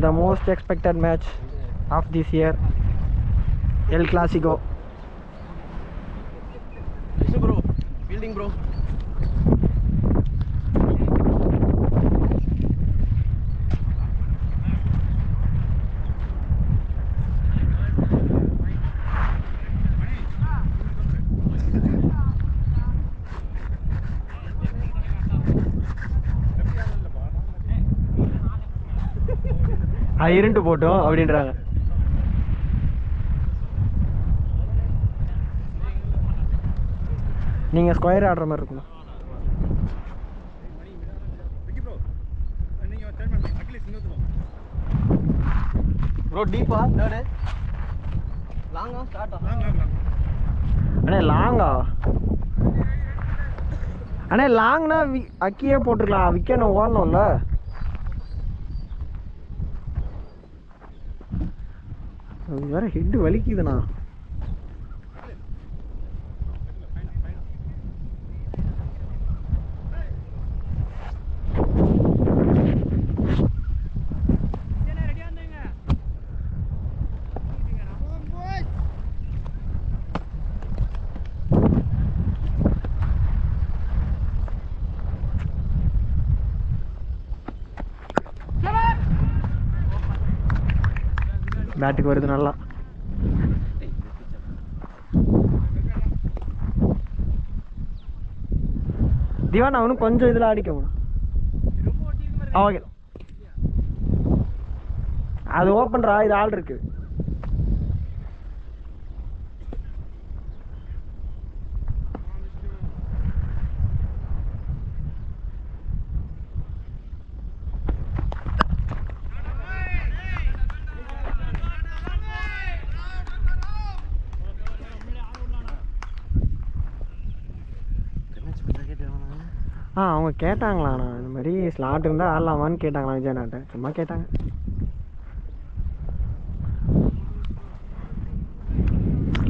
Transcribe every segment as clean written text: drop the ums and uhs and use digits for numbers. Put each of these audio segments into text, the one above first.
the most expected match of this year, El Clasico. Nice bro, fielding bro. இருண்டு போட்டோம் அப்படின்றாங்க. நீங்க square ஆடுற மாதிரி இருக்கும். ப்ரோ டீப்பா தேர்டு லாங்கா ஸ்டார்ட்டா அண்ணே லாங்கா அண்ணே லாங்னா அக்கியே போட்டுக்கலாம். விக்கெட் ஓடணும்ல. அது வேற ஹெட் வலிக்குதுண்ணா. பேட்டுக்கு வருது நல்லா. திவான் அவனும் கொஞ்சம் இதில் அடிக்கணும். ஓகே அது ஓப்பன்ரா, இது ஆள் இருக்கு. அவங்க கேட்டாங்களாண்ணா இந்த மாதிரி ஸ்லாட் இருந்தால் ஆடலாமான்னு கேட்டாங்களா விஜயநாட்டை. சும்மா கேட்டாங்க.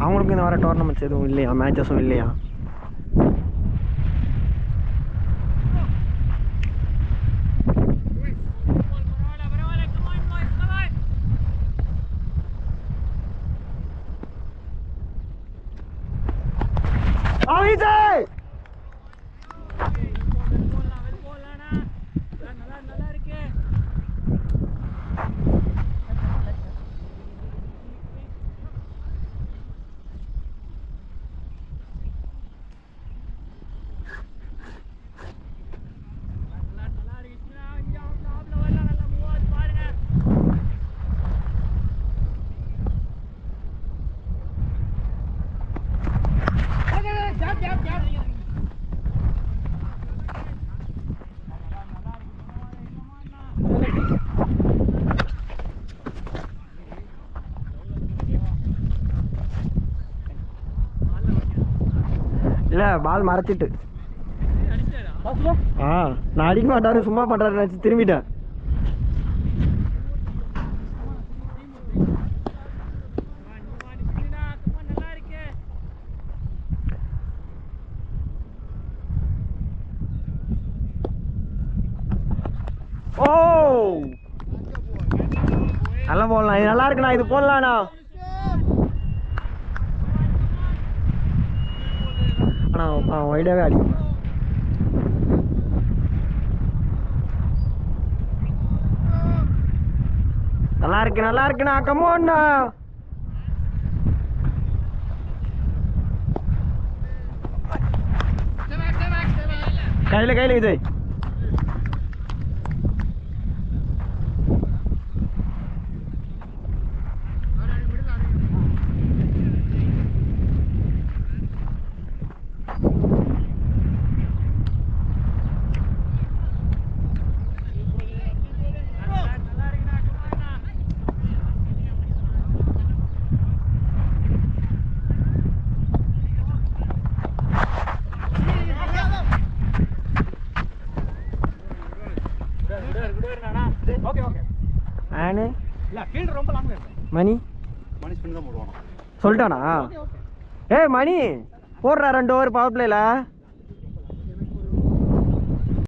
அவங்களுக்கு இந்த வர டோர்னமெண்ட்ஸ் எதுவும் இல்லையா, மேட்சஸும் இல்லையா? இல்லை பால் மறைச்சிட்டு. நான் அடிக்க மாட்டாரு, சும்மா பண்ணுறாரு நினச்சி திரும்பிட்டேன். ஓ நல்லா போடலாம், இது நல்லா இருக்குண்ணா, இது போடலாண்ணா. ஆனால் வைடாகவே அடிக்கும். நல்லா இருக்கு, நல்லா இருக்குண்ணா. கம்மோண்ணா. கையில் விஜய். மணி சொல்லிட்டானா? ஏய் மணி போடுறா 2 ஓவர் பவர் பிளேல.